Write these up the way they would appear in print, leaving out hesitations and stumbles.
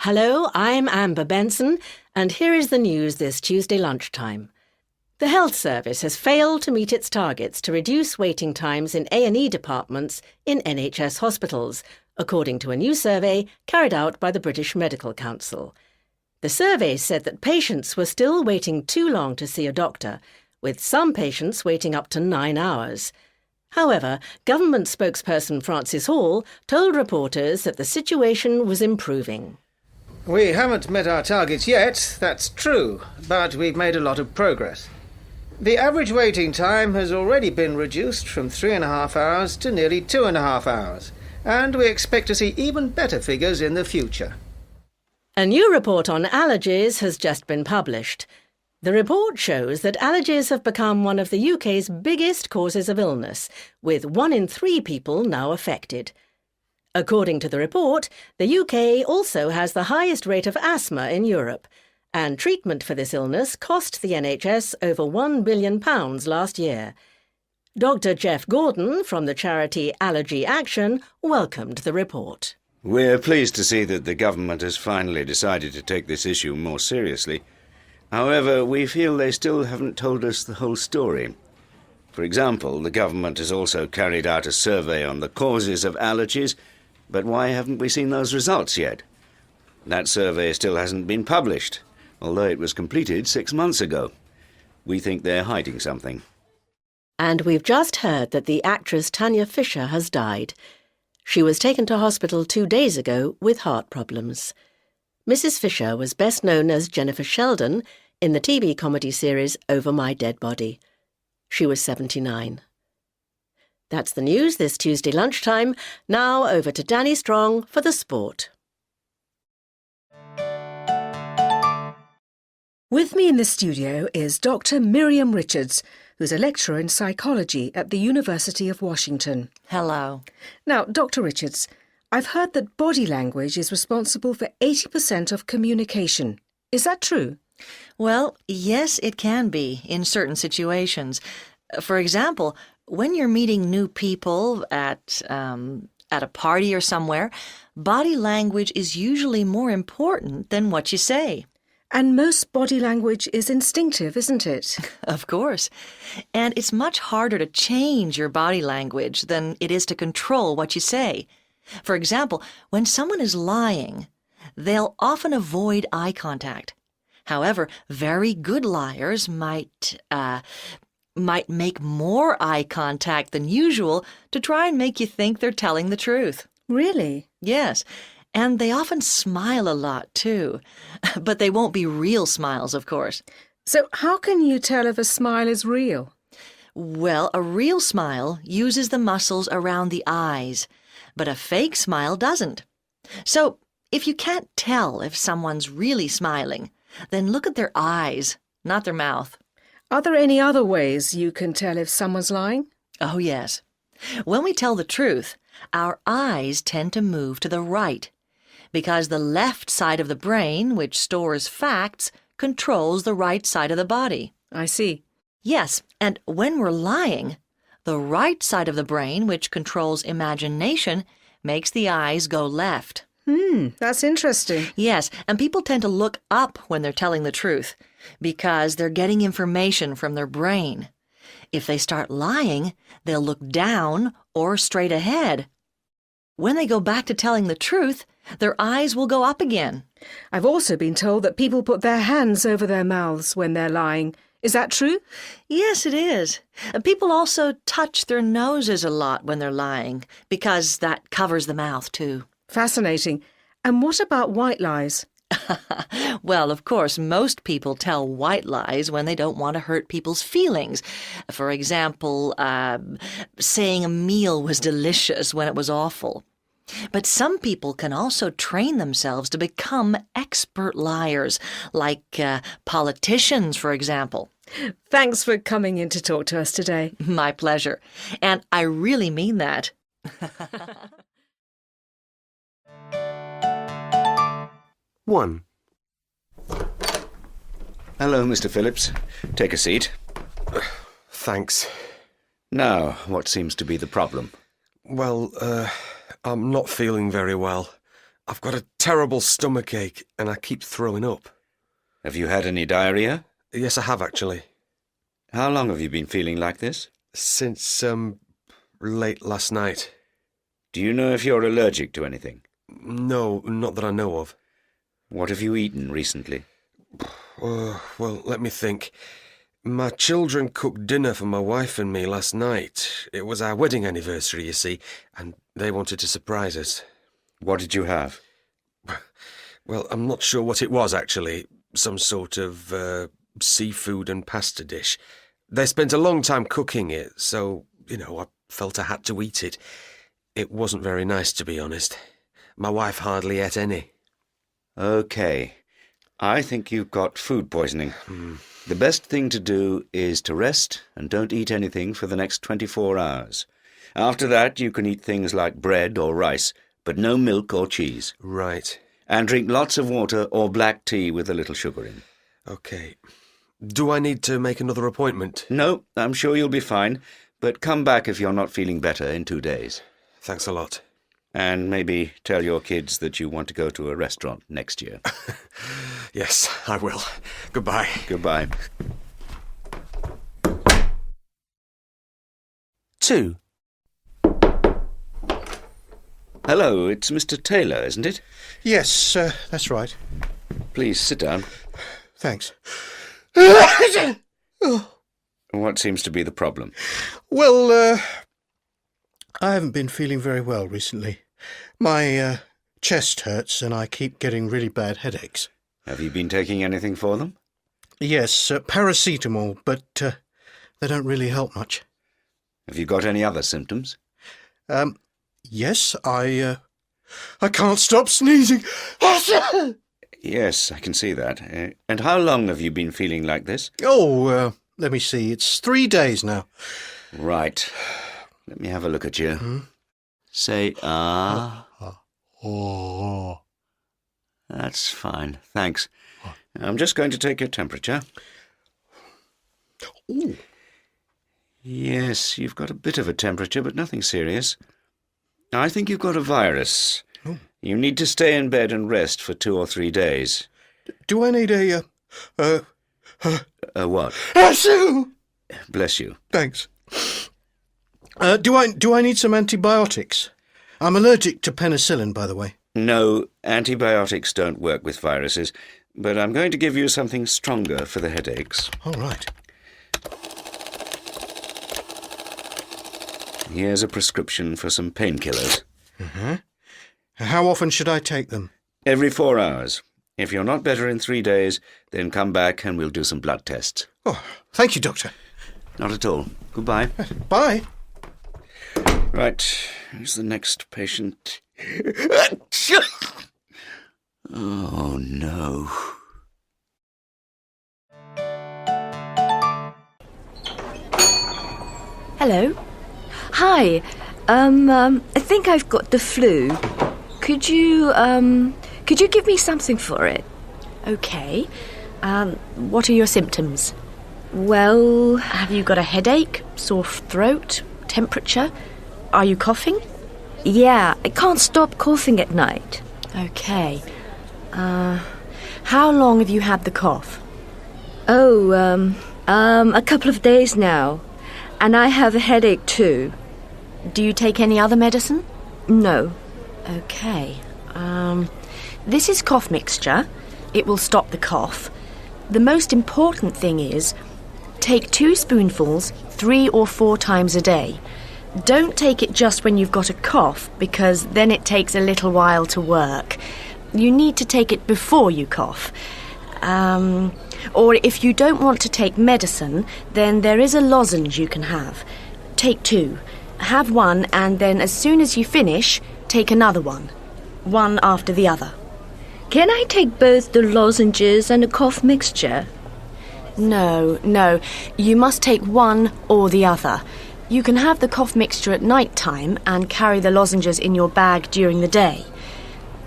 Hello, I'm Amber Benson, and here is the news this Tuesday lunchtime. The Health Service has failed to meet its targets to reduce waiting times in A&E departments in NHS hospitals, according to a new survey carried out by the British Medical Council. The survey said that patients were still waiting too long to see a doctor, with some patients waiting up to 9 hours. However, government spokesperson Francis Hall told reporters that the situation was improving. We haven't met our targets yet, that's true, but we've made a lot of progress. The average waiting time has already been reduced from 3.5 hours to nearly 2.5 hours, and we expect to see even better figures in the future. A new report on allergies has just been published. The report shows that allergies have become one of the UK's biggest causes of illness, with 1 in 3 people now affected. According to the report, the UK also has the highest rate of asthma in Europe, and treatment for this illness cost the NHS over £1 billion last year. Dr. Jeff Gordon from the charity Allergy Action welcomed the report. We're pleased to see that the government has finally decided to take this issue more seriously. However, we feel they still haven't told us the whole story. For example, the government has also carried out a survey on the causes of allergies, but why haven't we seen those results yet? That survey still hasn't been published, although it was completed 6 months ago. We think they're hiding something. And we've just heard that the actress Tanya Fisher has died. She was taken to hospital 2 days ago with heart problems. Mrs. Fisher was best known as Jennifer Sheldon in the TV comedy series Over My Dead Body. She was 79. That's the news this Tuesday lunchtime. Now over to Danny Strong for the sport. With me in the studio is Dr. Miriam Richards, who's a lecturer in psychology at the University of Washington. Hello. Now, Dr. Richards, I've heard that body language is responsible for 80% of communication. Is that true? Well, yes, it can be in certain situations. For example, when you're meeting new people at a party or somewhere, body language is usually more important than what you say. And most body language is instinctive, isn't it? Of course. And it's much harder to change your body language than it is to control what you say. For example, when someone is lying, they'll often avoid eye contact. However, very good liars might make more eye contact than usual to try and make you think they're telling the truth. Really? Yes. And they often smile a lot, too. But they won't be real smiles, of course. So how can you tell if a smile is real? Well, a real smile uses the muscles around the eyes, but a fake smile doesn't. So, if you can't tell if someone's really smiling, then look at their eyes, not their mouth. Are there any other ways you can tell if someone's lying? Oh, yes. When we tell the truth, our eyes tend to move to the right, because the left side of the brain, which stores facts, controls the right side of the body. I see. Yes, and when we're lying, the right side of the brain, which controls imagination, makes the eyes go left. That's interesting. Yes, and people tend to look up when they're telling the truth, because they're getting information from their brain. If they start lying, they'll look down or straight ahead. When they go back to telling the truth, their eyes will go up again. I've also been told that people put their hands over their mouths when they're lying. Is that true? Yes, it is. People also touch their noses a lot when they're lying, because that covers the mouth, too. Fascinating. And what about white lies? Well, of course, most people tell white lies when they don't want to hurt people's feelings. For example, saying a meal was delicious when it was awful. But some people can also train themselves to become expert liars, like politicians, for example. Thanks for coming in to talk to us today. My pleasure. And I really mean that. One. Hello, Mr. Phillips. Take a seat. Thanks. Now, what seems to be the problem? Well, I'm not feeling very well. I've got a terrible stomachache and I keep throwing up. Have you had any diarrhea? Yes, I have actually. How long have you been feeling like this? Since, late last night. Do you know if you're allergic to anything? No, not that I know of. What have you eaten recently? Well, let me think. My children cooked dinner for my wife and me last night. It was our wedding anniversary, you see, and they wanted to surprise us. What did you have? Well, I'm not sure what it was, actually. Some sort of seafood and pasta dish. They spent a long time cooking it, so, I felt I had to eat it. It wasn't very nice, to be honest. My wife hardly ate any. OK. I think you've got food poisoning. The best thing to do is to rest and don't eat anything for the next 24 hours. After that, you can eat things like bread or rice, but no milk or cheese. Right. And drink lots of water or black tea with a little sugar in. OK. Do I need to make another appointment? No, I'm sure you'll be fine, but come back if you're not feeling better in 2 days. Thanks a lot. And maybe tell your kids that you want to go to a restaurant next year. Yes, I will. Goodbye. Goodbye. 2. Hello, it's Mr. Taylor, isn't it? Yes, that's right. Please sit down. Thanks. What seems to be the problem? Well, I haven't been feeling very well recently. My chest hurts and I keep getting really bad headaches. Have you been taking anything for them? Yes, paracetamol, but they don't really help much. Have you got any other symptoms? Yes, I can't stop sneezing. Yes, I can see that. And how long have you been feeling like this? Oh, let me see. It's 3 days now. Right. Let me have a look at you. Say, ah. Oh. That's fine. Thanks. I'm just going to take your temperature. Ooh. Yes, you've got a bit of a temperature, but nothing serious. I think you've got a virus. Oh. You need to stay in bed and rest for 2 or 3 days. Do I need a What? Bless you. Thanks. Do I need some antibiotics? I'm allergic to penicillin, by the way. No, antibiotics don't work with viruses, but I'm going to give you something stronger for the headaches. All right. Here's a prescription for some painkillers. How often should I take them? Every 4 hours. If you're not better in 3 days, then come back and we'll do some blood tests. Oh, thank you, Doctor. Not at all. Goodbye. Bye. Right, who's the next patient? Oh, no. Hello. Hi. I think I've got the flu. Could you give me something for it? Okay. What are your symptoms? Well, have you got a headache, sore throat, temperature? Are you coughing? Yeah, I can't stop coughing at night. Okay. How long have you had the cough? Oh, a couple of days now. And I have a headache too. Do you take any other medicine? No. Okay. This is cough mixture. It will stop the cough. The most important thing is take 2 spoonfuls 3 or 4 times a day. Don't take it just when you've got a cough, because then it takes a little while to work. You need to take it before you cough. Or if you don't want to take medicine, then there is a lozenge you can have. Take 2. Have one, and then as soon as you finish, take another one. One after the other. Can I take both the lozenges and a cough mixture? No. You must take one or the other. You can have the cough mixture at night time and carry the lozenges in your bag during the day.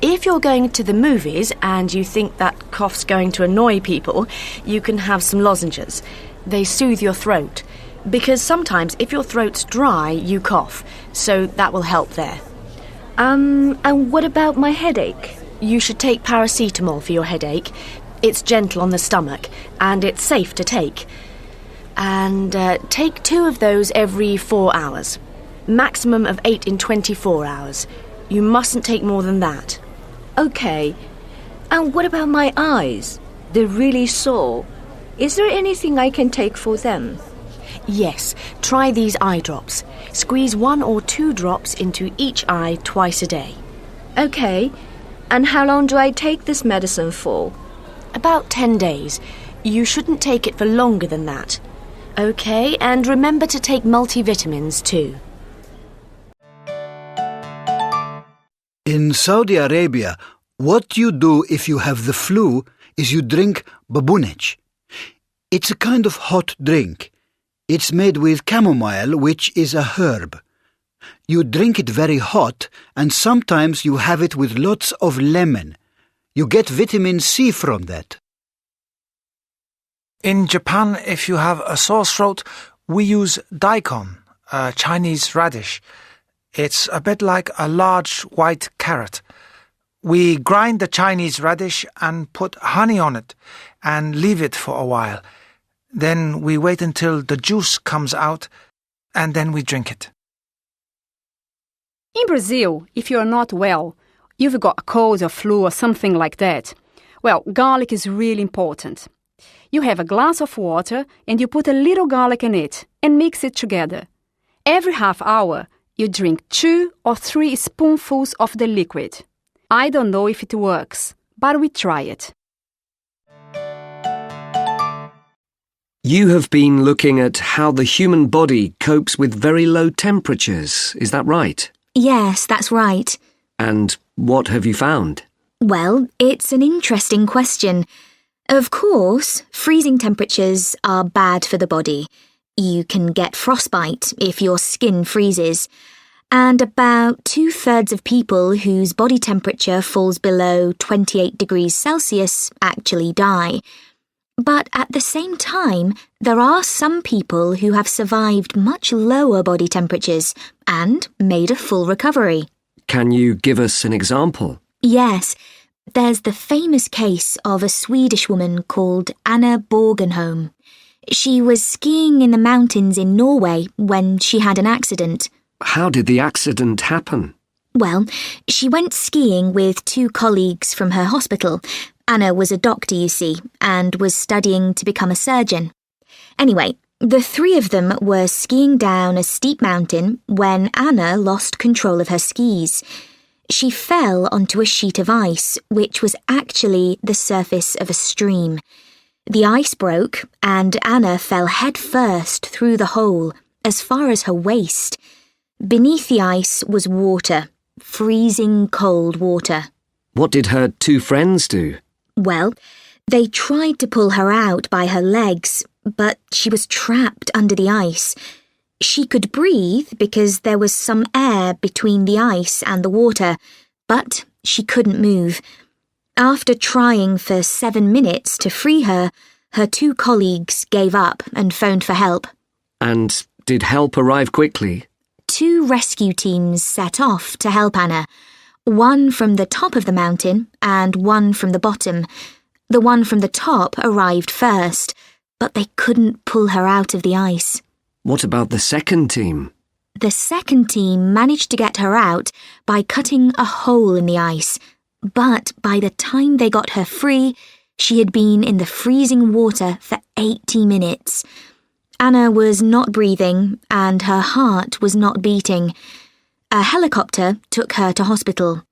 If you're going to the movies and you think that cough's going to annoy people, you can have some lozenges. They soothe your throat. Because sometimes if your throat's dry, you cough. So that will help there. And what about my headache? You should take paracetamol for your headache. It's gentle on the stomach, and it's safe to take. And take 2 of those every 4 hours. Maximum of 8 in 24 hours. You mustn't take more than that. OK. And what about my eyes? They're really sore. Is there anything I can take for them? Yes, try these eye drops. Squeeze 1 or 2 drops into each eye twice a day. OK. And how long do I take this medicine for? About 10 days. You shouldn't take it for longer than that. OK, and remember to take multivitamins too. In Saudi Arabia, what you do if you have the flu is you drink babunech. It's a kind of hot drink. It's made with chamomile, which is a herb. You drink it very hot, and sometimes you have it with lots of lemon. You get vitamin C from that. In Japan, if you have a sore throat, we use daikon, a Chinese radish. It's a bit like a large white carrot. We grind the Chinese radish and put honey on it and leave it for a while. Then we wait until the juice comes out and then we drink it. In Brazil, if you're not well, you've got a cold or flu or something like that, well, garlic is really important. You have a glass of water and you put a little garlic in it and mix it together. Every half hour, you drink 2 or 3 spoonfuls of the liquid. I don't know if it works, but we try it. You have been looking at how the human body copes with very low temperatures, is that right? Yes, that's right. And what have you found? Well, it's an interesting question. Of course, freezing temperatures are bad for the body. You can get frostbite if your skin freezes. And about 2/3 of people whose body temperature falls below 28 degrees Celsius actually die. But at the same time, there are some people who have survived much lower body temperatures and made a full recovery. Can you give us an example? Yes. There's the famous case of a Swedish woman called Anna Bågenholm. She was skiing in the mountains in Norway when she had an accident. How did the accident happen? Well, she went skiing with 2 colleagues from her hospital. Anna was a doctor, you see, and was studying to become a surgeon. Anyway, the 3 of them were skiing down a steep mountain when Anna lost control of her skis. She fell onto a sheet of ice, which was actually the surface of a stream. The ice broke, and Anna fell head first through the hole, as far as her waist. Beneath the ice was water, freezing cold water. What did her 2 friends do? Well, they tried to pull her out by her legs, but she was trapped under the ice. She could breathe because there was some air between the ice and the water, but she couldn't move. After trying for 7 minutes to free her, her 2 colleagues gave up and phoned for help. And did help arrive quickly? 2 rescue teams set off to help Anna. One from the top of the mountain and one from the bottom. The one from the top arrived first, but they couldn't pull her out of the ice. What about the second team? The second team managed to get her out by cutting a hole in the ice, but by the time they got her free, she had been in the freezing water for 80 minutes. Anna was not breathing and her heart was not beating. A helicopter took her to hospital.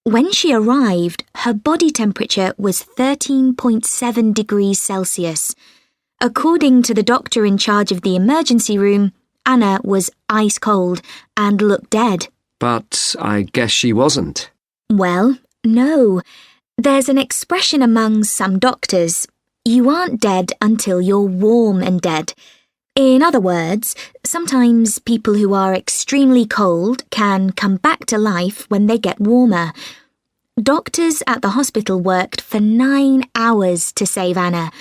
When she arrived, her body temperature was 13.7 degrees Celsius. According to the doctor in charge of the emergency room, Anna was ice cold and looked dead. But I guess she wasn't. Well, no. There's an expression among some doctors. You aren't dead until you're warm and dead. In other words, sometimes people who are extremely cold can come back to life when they get warmer. Doctors at the hospital worked for 9 hours to save Anna.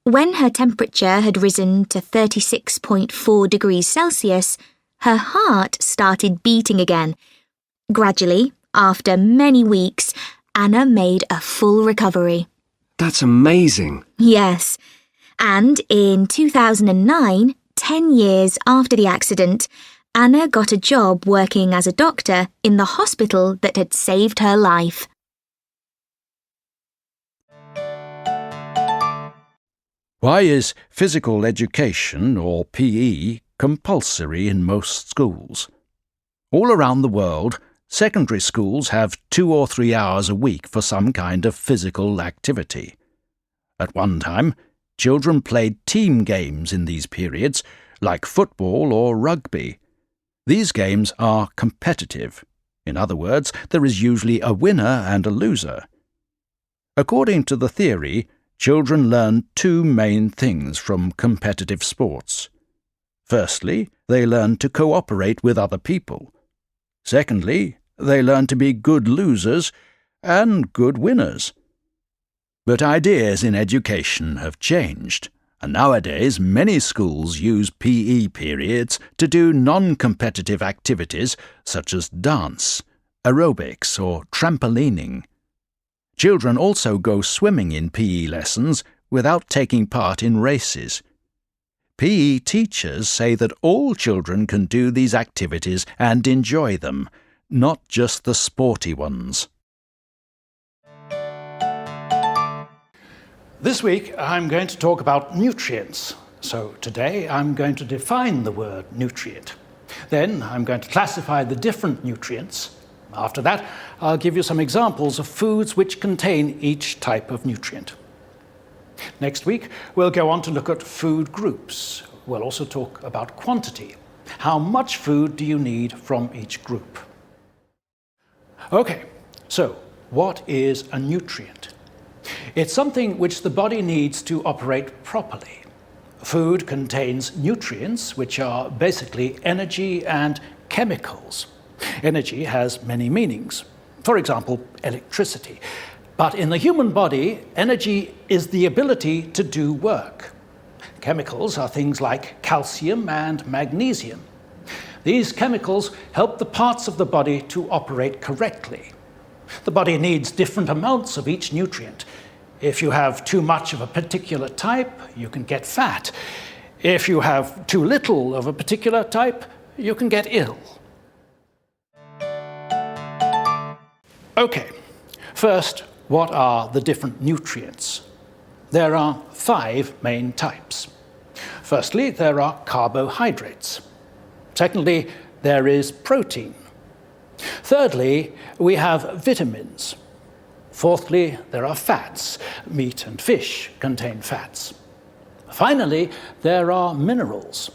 When her temperature had risen to 36.4 degrees Celsius, her heart started beating again. Gradually, after many weeks, Anna made a full recovery. That's amazing. Yes. And in 2009, 10 years after the accident, Anna got a job working as a doctor in the hospital that had saved her life. Why is physical education, or PE, compulsory in most schools? All around the world, secondary schools have 2 or 3 hours a week for some kind of physical activity. At one time, children played team games in these periods, like football or rugby. These games are competitive. In other words, there is usually a winner and a loser. According to the theory, children learn 2 main things from competitive sports. Firstly, they learn to cooperate with other people. Secondly, they learn to be good losers and good winners. But ideas in education have changed, and nowadays many schools use PE periods to do non-competitive activities such as dance, aerobics or trampolining. Children also go swimming in PE lessons without taking part in races. PE teachers say that all children can do these activities and enjoy them, not just the sporty ones. This week I'm going to talk about nutrients. So today I'm going to define the word nutrient. Then I'm going to classify the different nutrients. After that, I'll give you some examples of foods which contain each type of nutrient. Next week, we'll go on to look at food groups. We'll also talk about quantity. How much food do you need from each group? Okay, so what is a nutrient? It's something which the body needs to operate properly. Food contains nutrients, which are basically energy and chemicals. Energy has many meanings. For example, electricity. But in the human body, energy is the ability to do work. Chemicals are things like calcium and magnesium. These chemicals help the parts of the body to operate correctly. The body needs different amounts of each nutrient. If you have too much of a particular type, you can get fat. If you have too little of a particular type, you can get ill. Okay, first, what are the different nutrients? There are 5 main types. Firstly, there are carbohydrates. Secondly, there is protein. Thirdly, we have vitamins. Fourthly, there are fats. Meat and fish contain fats. Finally, there are minerals.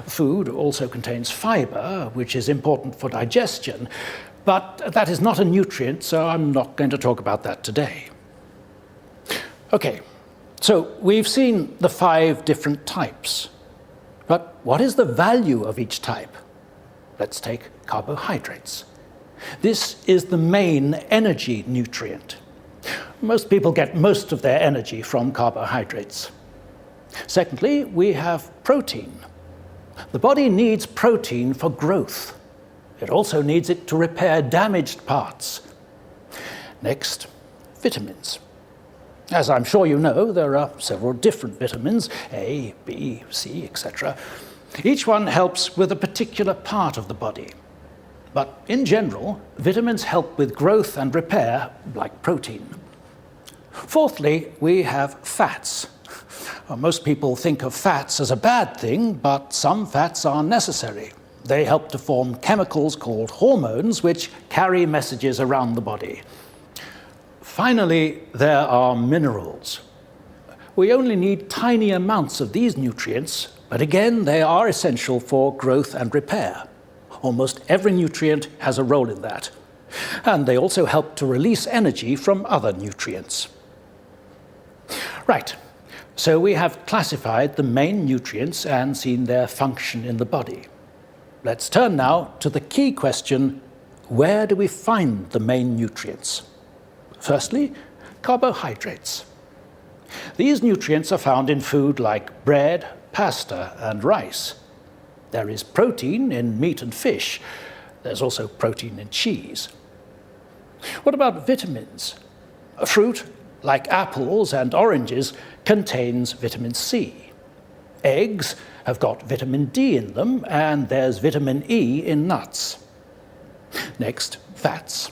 Food also contains fiber, which is important for digestion, but that is not a nutrient, so I'm not going to talk about that today. Okay, so we've seen the 5 different types. But what is the value of each type? Let's take carbohydrates. This is the main energy nutrient. Most people get most of their energy from carbohydrates. Secondly, we have protein. The body needs protein for growth. It also needs it to repair damaged parts. Next, vitamins. As I'm sure you know, there are several different vitamins, A, B, C, etc. Each one helps with a particular part of the body. But in general, vitamins help with growth and repair, like protein. Fourthly, we have fats. Most people think of fats as a bad thing, but some fats are necessary. They help to form chemicals called hormones, which carry messages around the body. Finally, there are minerals. We only need tiny amounts of these nutrients, but again, they are essential for growth and repair. Almost every nutrient has a role in that. And they also help to release energy from other nutrients. Right, so we have classified the main nutrients and seen their function in the body. Let's turn now to the key question, where do we find the main nutrients? Firstly, carbohydrates. These nutrients are found in food like bread, pasta, and rice. There is protein in meat and fish. There's also protein in cheese. What about vitamins? A fruit, like apples and oranges, contains vitamin C. Eggs have got vitamin D in them, and there's vitamin E in nuts. Next, fats.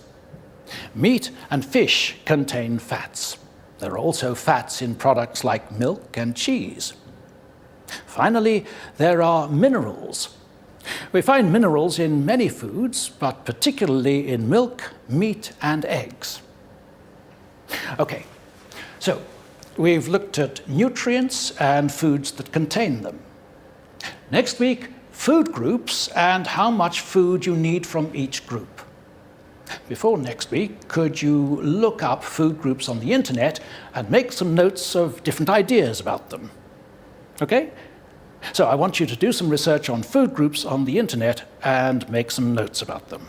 Meat and fish contain fats. There are also fats in products like milk and cheese. Finally, there are minerals. We find minerals in many foods, but particularly in milk, meat, and eggs. Okay, so we've looked at nutrients and foods that contain them. Next week, food groups and how much food you need from each group. Before next week, could you look up food groups on the internet and make some notes of different ideas about them? Okay? So I want you to do some research on food groups on the internet and make some notes about them.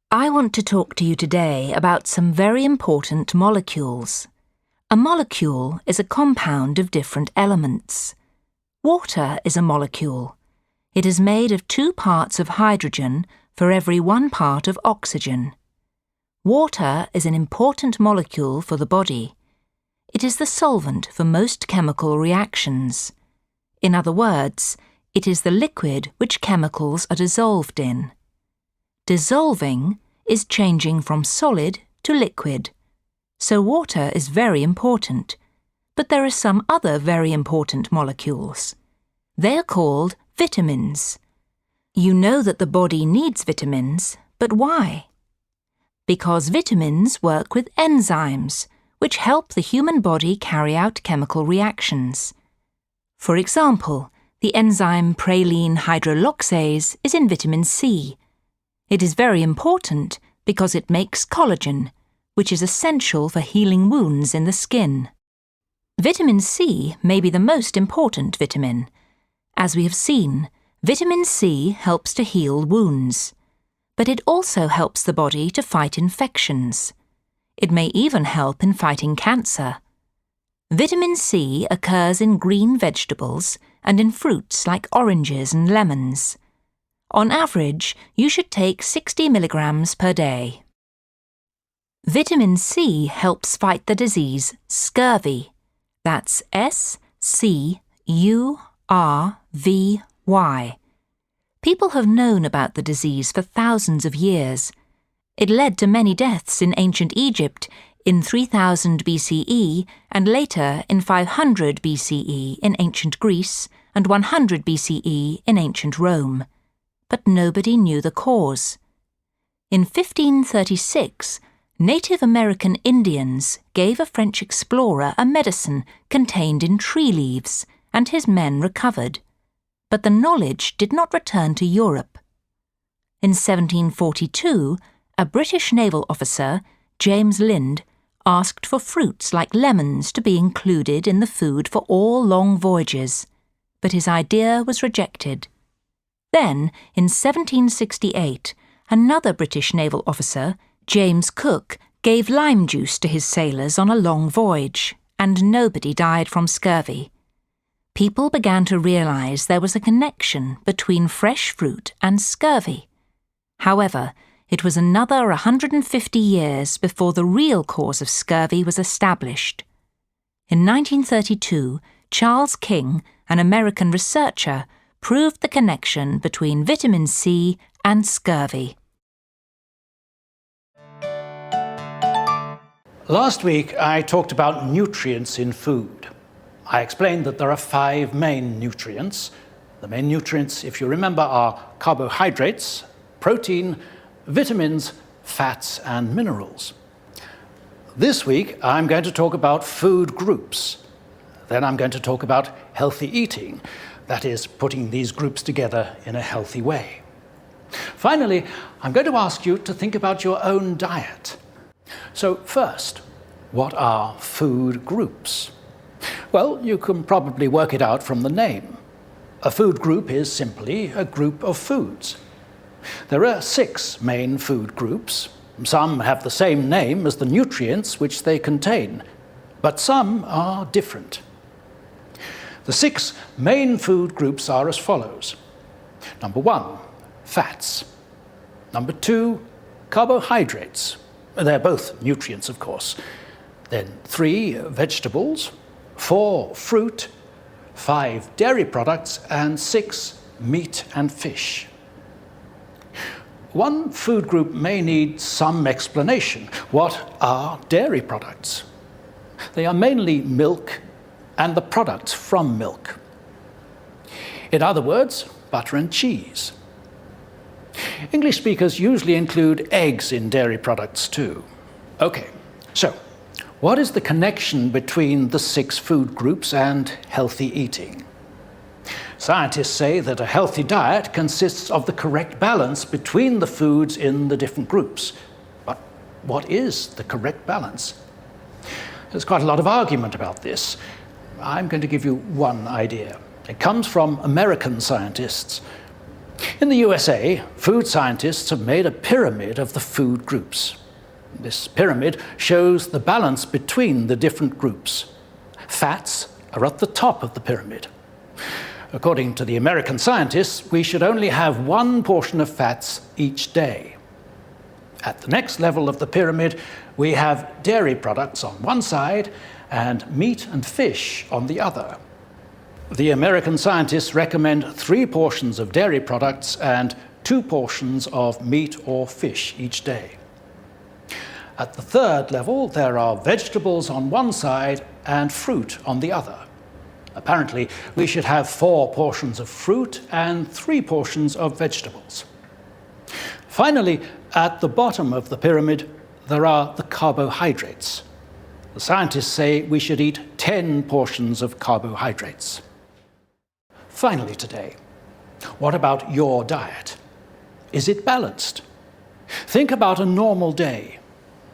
I want to talk to you today about some very important molecules. A molecule is a compound of different elements. Water is a molecule. It is made of 2 parts of hydrogen for every 1 part of oxygen. Water is an important molecule for the body. It is the solvent for most chemical reactions. In other words, it is the liquid which chemicals are dissolved in. Dissolving is changing from solid to liquid. So water is very important, but there are some other very important molecules. They are called vitamins. You know that the body needs vitamins, but why? Because vitamins work with enzymes, which help the human body carry out chemical reactions. For example, the enzyme praline hydroxylase is in vitamin C. It is very important because it makes collagen, which is essential for healing wounds in the skin. Vitamin C may be the most important vitamin. As we have seen, vitamin C helps to heal wounds, but it also helps the body to fight infections. It may even help in fighting cancer. Vitamin C occurs in green vegetables and in fruits like oranges and lemons. On average, you should take 60 milligrams per day. Vitamin C helps fight the disease scurvy. That's S-C-U-R-V-Y. People have known about the disease for thousands of years. It led to many deaths in ancient Egypt in 3000 BCE and later in 500 BCE in ancient Greece and 100 BCE in ancient Rome. But nobody knew the cause. In 1536, Native American Indians gave a French explorer a medicine contained in tree leaves, and his men recovered. But the knowledge did not return to Europe. In 1742, a British naval officer, James Lind, asked for fruits like lemons to be included in the food for all long voyages, but his idea was rejected. Then, in 1768, another British naval officer, James Cook, gave lime juice to his sailors on a long voyage, and nobody died from scurvy. People began to realise there was a connection between fresh fruit and scurvy. However, it was another 150 years before the real cause of scurvy was established. In 1932, Charles King, an American researcher, proved the connection between vitamin C and scurvy. Last week, I talked about nutrients in food. I explained that there are 5 main nutrients. The main nutrients, if you remember, are carbohydrates, protein, vitamins, fats, and minerals. This week, I'm going to talk about food groups. Then I'm going to talk about healthy eating, that is, putting these groups together in a healthy way. Finally, I'm going to ask you to think about your own diet. So first, what are food groups? Well, you can probably work it out from the name. A food group is simply a group of foods. There are 6 main food groups. Some have the same name as the nutrients which they contain, but some are different. The 6 main food groups are as follows. Number 1, fats. Number 2, carbohydrates. They're both nutrients, of course. Then 3, vegetables. 4, fruit. 5, dairy products. And 6, meat and fish. One food group may need some explanation. What are dairy products? They are mainly milk and the products from milk. In other words, butter and cheese. English speakers usually include eggs in dairy products too. Okay, so what is the connection between the 6 food groups and healthy eating? Scientists say that a healthy diet consists of the correct balance between the foods in the different groups. But what is the correct balance? There's quite a lot of argument about this. I'm going to give you one idea. It comes from American scientists. In the USA, food scientists have made a pyramid of the food groups. This pyramid shows the balance between the different groups. Fats are at the top of the pyramid. According to the American scientists, we should only have 1 portion of fats each day. At the next level of the pyramid, we have dairy products on one side and meat and fish on the other. The American scientists recommend 3 portions of dairy products and 2 portions of meat or fish each day. At the third level, there are vegetables on one side and fruit on the other. Apparently, we should have 4 portions of fruit and 3 portions of vegetables. Finally, at the bottom of the pyramid, there are the carbohydrates. The scientists say we should eat 10 portions of carbohydrates. Finally today, what about your diet? Is it balanced? Think about a normal day.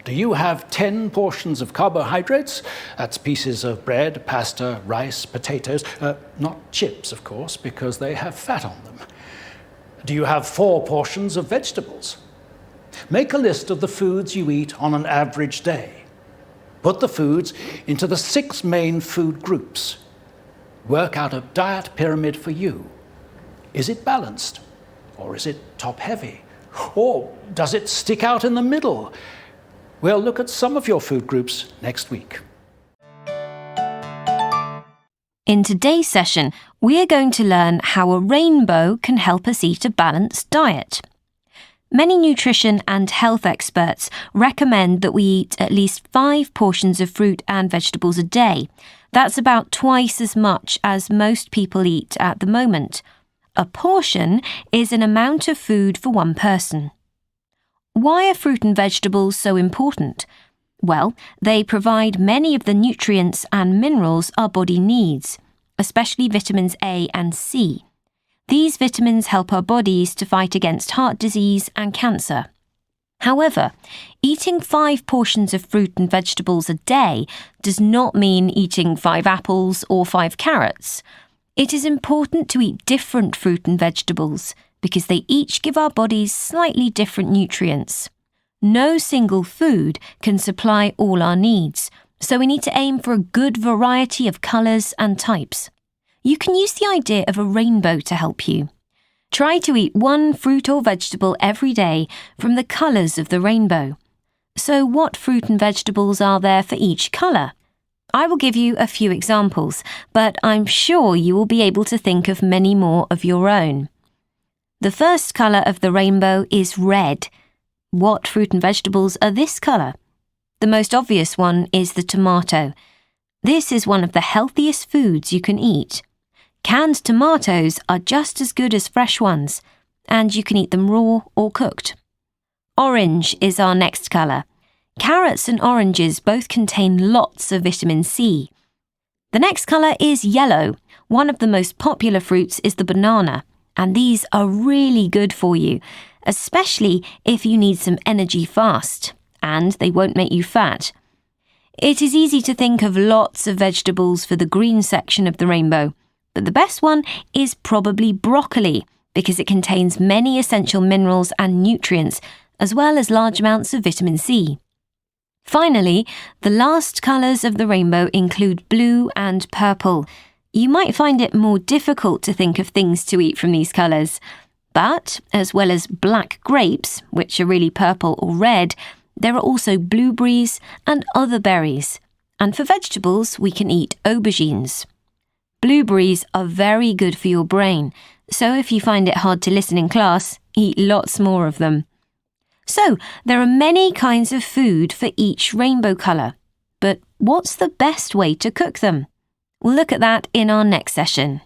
Do you have 10 portions of carbohydrates? That's pieces of bread, pasta, rice, potatoes. Not chips, of course, because they have fat on them. Do you have 4 portions of vegetables? Make a list of the foods you eat on an average day. Put the foods into the 6 main food groups. Work out a diet pyramid for you. Is it balanced? Or is it top-heavy? Or does it stick out in the middle? We'll look at some of your food groups next week. In today's session, we are going to learn how a rainbow can help us eat a balanced diet. Many nutrition and health experts recommend that we eat at least 5 portions of fruit and vegetables a day. That's about twice as much as most people eat at the moment. A portion is an amount of food for one person. Why are fruit and vegetables so important? Well, they provide many of the nutrients and minerals our body needs, especially vitamins A and C. These vitamins help our bodies to fight against heart disease and cancer. However, eating 5 portions of fruit and vegetables a day does not mean eating 5 apples or 5 carrots. It is important to eat different fruit and vegetables because they each give our bodies slightly different nutrients. No single food can supply all our needs, so we need to aim for a good variety of colours and types. You can use the idea of a rainbow to help you. Try to eat 1 fruit or vegetable every day from the colours of the rainbow. So what fruit and vegetables are there for each colour? I will give you a few examples, but I'm sure you will be able to think of many more of your own. The first colour of the rainbow is red. What fruit and vegetables are this colour? The most obvious one is the tomato. This is one of the healthiest foods you can eat. Canned tomatoes are just as good as fresh ones, and you can eat them raw or cooked. Orange is our next colour. Carrots and oranges both contain lots of vitamin C. The next colour is yellow. One of the most popular fruits is the banana, and these are really good for you, especially if you need some energy fast, and they won't make you fat. It is easy to think of lots of vegetables for the green section of the rainbow, but the best one is probably broccoli because it contains many essential minerals and nutrients, as well as large amounts of vitamin C. Finally, the last colours of the rainbow include blue and purple. You might find it more difficult to think of things to eat from these colours. But, as well as black grapes, which are really purple or red, there are also blueberries and other berries. And for vegetables, we can eat aubergines. Blueberries are very good for your brain, so if you find it hard to listen in class, eat lots more of them. So, there are many kinds of food for each rainbow colour. But what's the best way to cook them? We'll look at that in our next session.